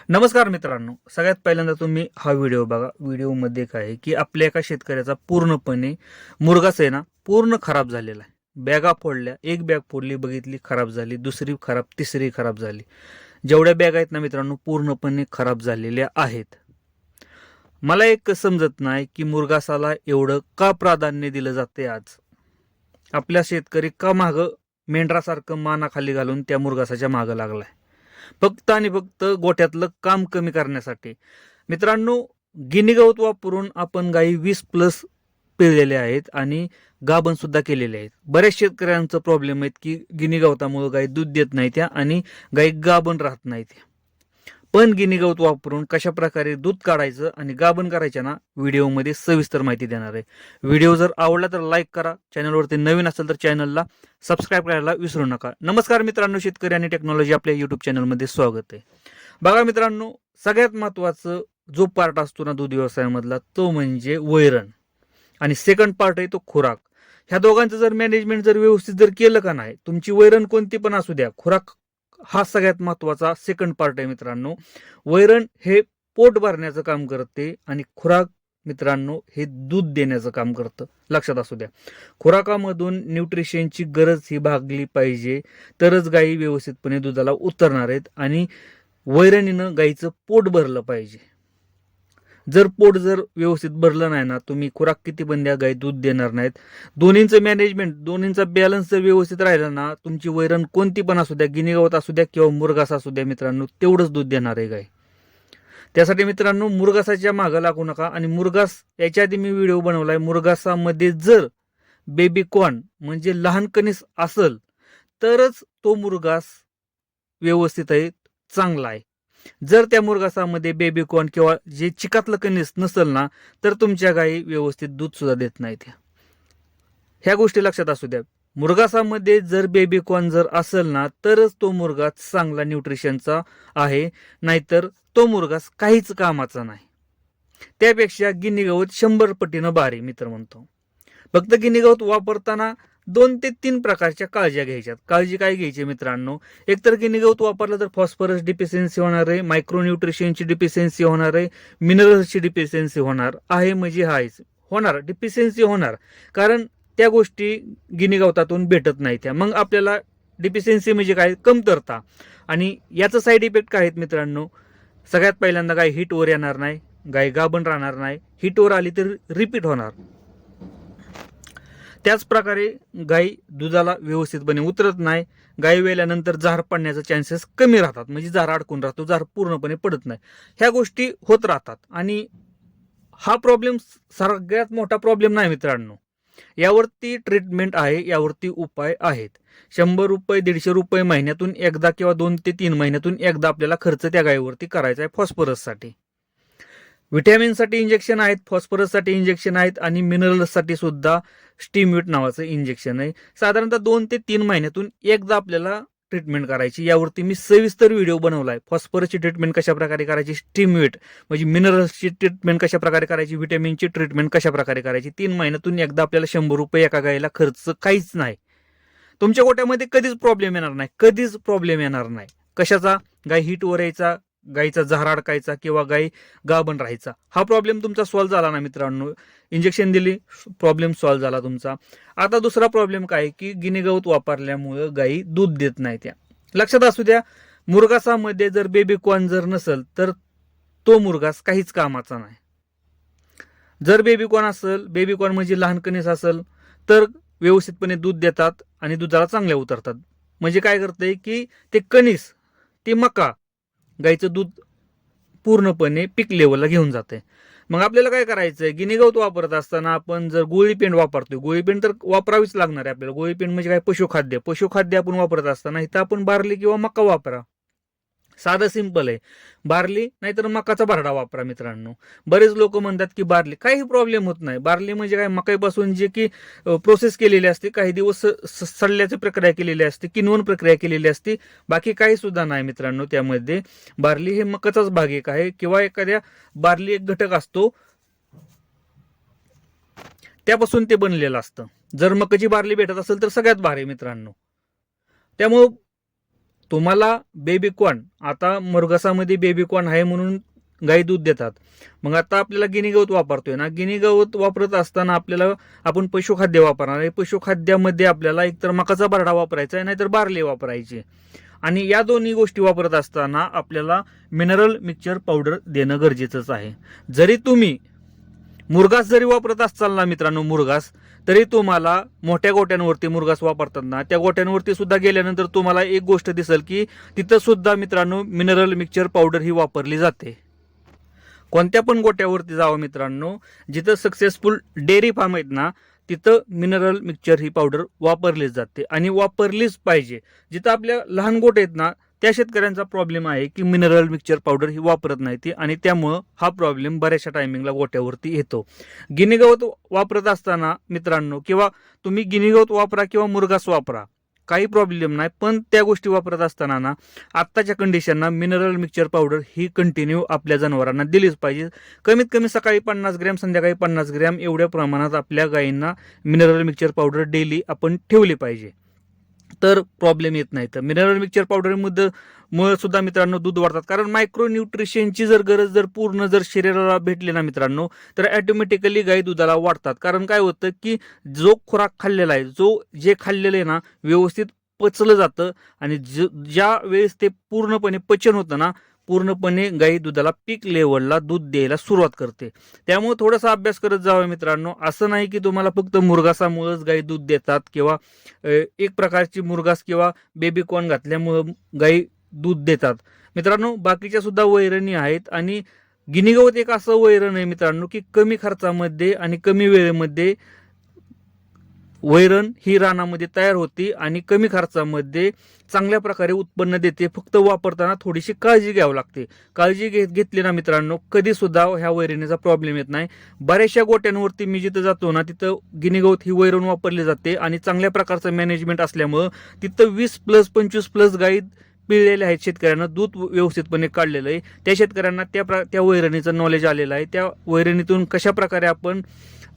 नमस्कार मित्रांनो, सगळ्यात पहिल्यांदा तुम्ही हा व्हिडिओ बघा. व्हिडिओमध्ये काय आहे की आपल्या एका शेतकऱ्याचा पूर्णपणे मुरघास आहे ना पूर्ण खराब झालेला आहे. बॅगा फोडल्या, एक बॅग फोडली, बघितली खराब झाली, दुसरी खराब, तिसरी खराब झाली. जेवढ्या बॅग आहेत ना मित्रांनो पूर्णपणे खराब झालेल्या आहेत. मला एक समजत नाही की मुरघासाला एवढं का प्राधान्य दिलं जाते. आज आपल्या शेतकरी का मागं मेंढरासारखं मानाखाली घालून त्या मुरघासाच्या मागं लागलाय, फक्त आणि फक्त गोठ्यातलं काम कमी करण्यासाठी. मित्रांनो, गिनी गवत वापरून आपण गायी 20+ पिळलेल्या आहेत आणि गाभण सुद्धा केलेले आहेत. बऱ्याच शेतकऱ्यांचं प्रॉब्लेम आहेत की गिनी गवतामुळे गाय दूध देत नाही त्या आणि गायी गाभण राहत नाही त्या. पण गिनी गवत वापरून कशा प्रकारे दूध काढायचं आणि गाभण करायच्या ना व्हिडिओमध्ये सविस्तर माहिती देणार आहे. व्हिडिओ जर आवडला तर लाईक करा, चॅनलवरती नवीन असेल तर चॅनलला सबस्क्राईब करायला विसरू नका. नमस्कार मित्रांनो, शेतकरी आणि टेक्नॉलॉजी आपल्या युट्यूब चॅनलमध्ये स्वागत आहे. बघा मित्रांनो, सगळ्यात महत्वाचं जो पार्ट असतो ना दूध व्यवसायामधला तो म्हणजे वैरण, आणि सेकंड पार्ट आहे तो खुराक. ह्या दोघांचं जर मॅनेजमेंट जर व्यवस्थित जर केलं का नाही, तुमची वैरण कोणती पण असू द्या, खुराक हा सगळ्यात महत्वाचा सेकंड पार्ट आहे मित्रांनो. वैरण हे पोट भरण्याचं काम करते आणि खुराक मित्रांनो हे दूध देण्याचं काम करतं. लक्षात असू द्या, खुराकामधून न्यूट्रिशनची गरज ही भागली पाहिजे, तरच गायी व्यवस्थितपणे दुधाला उतरणार आहेत आणि वैरणीनं गायीचं पोट भरलं पाहिजे. जर पोट जर व्यवस्थित भरलं नाही ना, तुम्ही खुराक किती पण द्या, गाय दूध देणार नाहीत. दोन्हींचं मॅनेजमेंट, दोन्हींचा बॅलन्स जर व्यवस्थित राहिला ना, तुमची वैरण कोणती पण असू द्या, गिनी गवत असू द्या किंवा मुरघास असू द्या मित्रांनो, तेवढंच दूध देणार आहे गाय. त्यासाठी मित्रांनो मुरघासाच्या मागं लागू नका. आणि मुरघास याच्या आधी मी व्हिडिओ बनवलाय, मुरघासामध्ये जर बेबी कॉर्न म्हणजे लहान कणीस असेल तरच तो मुरघास व्यवस्थित आहे, चांगला आहे. जर त्या मुरघासामध्ये बेबी कॉर्न किंवा जे चिकातलं कणीस नसेल ना, तर तुमच्या गायी व्यवस्थित दूध सुद्धा देत नाहीत. ह्या गोष्टी लक्षात असू द्या. मुरघासामध्ये जर बेबी कॉर्न जर असेल ना, तरच तो मुरघास चांगला न्यूट्रिशनचा आहे, नाहीतर तो मुरघास काहीच कामाचा नाही. त्यापेक्षा गिनी गवत 100 पटीनं भारी मित्र म्हणतो. फक्त गिनी गवत वापरताना 2 ते 3 प्रकारच्या काळज्या घ्यायच्यात. काळजी काय घ्यायची मित्रांनो, एकतर गिनी गवत वापरलं तर फॉस्फरस डिफिशियन्सी होणार आहे, मायक्रोन्यूट्रिशनची डिफिशियन्सी होणार आहे, मिनरल्सची डिफिशियन्सी होणार आहे. म्हणजे हायच होणार, डिफिशियन्सी होणार, कारण त्या गोष्टी गिनी गवतातून भेटत नाही त्या. मग आपल्याला डिफिशियन्सी म्हणजे काय, कमतरता. आणि याचं साईड इफेक्ट काय आहेत मित्रांनो, सगळ्यात पहिल्यांदा गाय हिटवर येणार नाही, गाय गाभण राहणार नाही, हिटवर आली तर रिपीट होणार. त्याच प्रकारे गाय दुधाला व्यवस्थितपणे उतरत नाही. गाय वेल्यानंतर झार पडण्याचे चान्सेस कमी राहतात, म्हणजे झार अडकून राहतो, झार पूर्णपणे पडत नाही. ह्या गोष्टी होत राहतात आणि हा प्रॉब्लेम सगळ्यात मोठा प्रॉब्लेम नाही मित्रांनो. यावरती ट्रीटमेंट आहे, यावरती उपाय आहेत. 100 रुपये 150 रुपये महिन्यातून एकदा किंवा 2 ते 3 महिन्यातून एकदा आपल्याला खर्च त्या गायीवरती करायचा आहे. फॉस्फरससाठी, व्हिटॅमिनसाठी इंजेक्शन आहेत, फॉस्फरससाठी इंजेक्शन आहेत आणि मिनरल्ससाठी सुद्धा स्टीमविट नावाचं इंजेक्शन आहे. साधारणतः 2 ते 3 महिन्यातून एकदा आपल्याला ट्रीटमेंट करायची. यावरती मी सविस्तर व्हिडिओ बनवलाय. फॉस्फरसची ट्रीटमेंट कशा प्रकारे करायची, स्टीमविट म्हणजे मिनरल्सची ट्रीटमेंट कशा प्रकारे करायची, व्हिटॅमिनची ट्रीटमेंट कशा प्रकारे करायची. 3 महिन्यातून एकदा आपल्याला 100 रुपये एका गायीला खर्च काहीच नाही. तुमच्या गोट्यामध्ये कधीच प्रॉब्लेम येणार नाही, कधीच प्रॉब्लेम येणार नाही. कशाचा, गाय हिटवर यायचा, गायीचा झार अडकायचा किंवा गाय गाभण राहायचा, हा प्रॉब्लेम तुमचा सॉल्व्ह झाला ना मित्रांनो. इंजेक्शन दिली, प्रॉब्लेम सॉल्व्ह झाला तुमचा. आता दुसरा प्रॉब्लेम काय की गिनी गवत वापरल्यामुळे गायी दूध देत नाही त्या. लक्षात असू द्या, मुरघासामध्ये जर बेबी कॉर्न जर नसेल तर तो मुरघास काहीच कामाचा नाही. जर बेबी कॉर्न असेल, बेबी कॉर्न म्हणजे लहान कणीस असेल, तर व्यवस्थितपणे दूध देतात आणि दुधाला चांगल्या उतरतात. म्हणजे काय करतंय की ते कणीस, ते मका गाईचं दूध पूर्णपणे पीक लेवलला घेऊन जाते. मग आपल्याला काय करायचंय, गिनी गवत वापरत असताना आपण जर गोळीपेंड वापरतोय, गोळीपेंड तर वापरावीच लागणार आहे आपल्याला. गोळीपेंड म्हणजे काय, पशुखाद्य. पशुखाद्य आपण वापरत असताना इथं आपण बार्ली किंवा मका वापरा. साधं सिंपल आहे, बार्ली नाहीतर मकाचा भरडा वापरा मित्रांनो. बरेच लोक म्हणतात की बार्ली, काही प्रॉब्लेम होत नाही. बार्ली म्हणजे काय, मकाईपासून जे की प्रोसेस केलेली असते, काही दिवस सडल्याची प्रक्रिया केलेली असते, किनवण प्रक्रिया केलेली असते, बाकी काही सुद्धा नाही मित्रांनो त्यामध्ये. बार्ली हे मकाचाच भाग एक आहे किंवा एखाद्या बार्ली एक घटक असतो त्यापासून ते बनलेलं असतं. जर मकाची बार्ली भेटत असेल तर सगळ्यात भारी मित्रांनो. त्यामुळं तुम्हाला बेबीकॉर्न, आता मुरघासामध्ये बेबीकॉर्न आहे म्हणून गाई दूध देतात. मग आता आपल्याला गिनी गवत वापरतोय ना, गिनी गवत वापरत असताना आपल्याला आपण पशुखाद्य वापरणार आहे. पशुखाद्यामध्ये आपल्याला एकतर मकाचा भरडा वापरायचा आहे, नाहीतर बार्ले वापरायचे. आणि या दोन्ही गोष्टी वापरत असताना आपल्याला मिनरल मिक्सचर पावडर देणं गरजेचंच आहे. जरी तुम्ही मुरघास जरी वापरत असाल ना मित्रांनो, मुरघास, तरी तुम्हाला मोठ्या गोट्यांवरती मुरघास वापरताना त्या गोट्यांवरती सुद्धा गेल्यानंतर तुम्हाला एक गोष्ट दिसेल की तिथं सुद्धा मित्रांनो मिनरल मिक्सचर पावडर ही वापरली जाते. कोणत्या पण गोट्यावरती जावं मित्रांनो, जिथं सक्सेसफुल डेअरी फार्म आहेत ना, तिथं मिनरल मिक्सचर ही पावडर वापरलीच जाते आणि वापरलीच पाहिजे. जिथं आपल्या लहान गोटे आहेत ना, त्या शेतकऱ्यांचा प्रॉब्लेम आहे की मिनरल मिक्सचर पावडर ही वापरत नाही ती, आणि त्यामुळं हा प्रॉब्लेम बऱ्याचशा टायमिंगला गोट्यावरती येतो. गिनी गवत वापरत असताना मित्रांनो, किंवा तुम्ही गिनी गवत वापरा किंवा मुरघास वापरा, काही प्रॉब्लेम नाही. पण त्या गोष्टी वापरत असताना ना, आत्ताच्या कंडिशनना मिनरल मिक्सचर पावडर ही कंटिन्यू आपल्या जनावरांना दिलीच पाहिजे. कमीत कमी सकाळी 50 ग्रॅम, संध्याकाळी 50 ग्रॅम एवढ्या प्रमाणात आपल्या गायींना मिनरल मिक्सचर पावडर डेली आपण ठेवली पाहिजे, तर प्रॉब्लेम येत नाही. तर मिनरल मिक्सचर पावडरमध्ये मुळे सुद्धा मित्रांनो दूध वाढतात. कारण मायक्रो न्यूट्रिशनची जर गरज जर पूर्ण जर शरीराला भेटली ना मित्रांनो, तर ऑटोमॅटिकली गाई दुधाला वाढतात. कारण काय होतं की जो खुराक खाल्लेला आहे, जे खाल्लेलं आहे ना, व्यवस्थित पचलं जातं, आणि ज्या वेळेस ते पूर्णपणे पचन होतं ना, पूर्णपणे गाई दुधाला पीक लेवलला दूध द्यायला सुरुवात करते. त्यामुळे थोडासा अभ्यास करत जावा मित्रांनो. असं नाही की तुम्हाला फक्त मुरघासामुळेच गाई दूध देतात, किंवा एक प्रकारची मुरघास किंवा बेबीकॉर्न घातल्यामुळं गाई दूध देतात. मित्रांनो, बाकीच्या सुद्धा वैरणी आहेत, आणि गिनी गवत एक असं वैरण आहे मित्रांनो की कमी खर्चामध्ये आणि कमी वेळेमध्ये वैरण ही रानामध्ये तयार होती आणि कमी खर्चामध्ये चांगल्या प्रकारे उत्पन्न देते. फक्त वापरताना थोडीशी काळजी घ्यावी लागते. काळजी घेतली ना मित्रांनो, कधी सुद्धा ह्या वैरणीचा प्रॉब्लेम येत नाही. बऱ्याचशा गोट्यांवरती मी जिथं जातो ना, तिथं गिनी गवत ही वैरण वापरली जाते, आणि चांगल्या प्रकारचं मॅनेजमेंट असल्यामुळं तिथं 20+ 25+ गाई पिळलेल्या आहेत. शेतकऱ्यांना दूध व्यवस्थितपणे काढलेलं आहे. त्या शेतकऱ्यांना त्या वैरणीचं नॉलेज आलेलं आहे. त्या वैरणीतून कशा प्रकारे आपण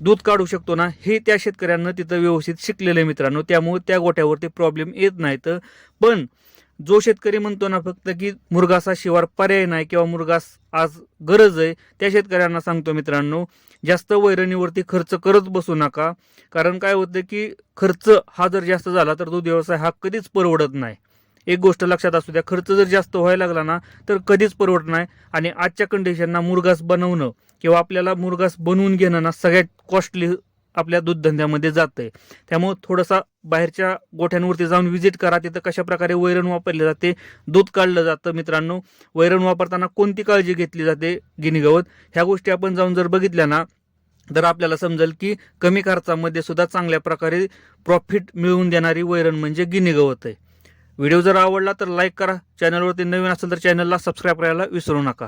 दूध काढू शकतो ना, हे त्या शेतकऱ्यांना तिथं व्यवस्थित शिकलेलं आहे मित्रांनो. त्यामुळे त्या गोट्यावरती प्रॉब्लेम येत नाहीत. पण जो शेतकरी म्हणतो ना फक्त की मुरघासा शिवार पर्याय नाही, किंवा मुरघास आज गरज आहे, त्या शेतकऱ्यांना सांगतो मित्रांनो, जास्त वैरणीवरती खर्च करत बसू नका. कारण काय होतं की खर्च हा जर जास्त झाला तर दूध व्यवसाय हा कधीच परवडत नाही. एक गोष्ट लक्षात असू द्या, खर्च जर जास्त व्हायला लागला ना, तर कधीच परवडत नाही. आणि आजच्या कंडिशनना मुरघास बनवणं किंवा आपल्याला मुरघास बनवून घेणं ना, सगळ्यात कॉस्टली आपल्या दूध धंद्यामध्ये जातंय. त्यामुळे थोडंसा बाहेरच्या गोठ्यांवरती जाऊन व्हिजिट करा, तिथं कशा प्रकारे वैरण वापरली जाते, दूध काढलं जातं. मित्रांनो, वैरण वापरताना कोणती काळजी घेतली जाते गिनी गवत, ह्या गोष्टी आपण जाऊन जर बघितल्या ना, तर आपल्याला समजेल की कमी खर्चामध्ये सुद्धा चांगल्या प्रकारे प्रॉफिट मिळवून देणारी वैरण म्हणजे गिनी गवत आहे. व्हिडिओ जर आवडला तर लाईक करा. चॅनलवरती नवीन असेल तर चॅनलला सबस्क्राईब करायला विसरू नका.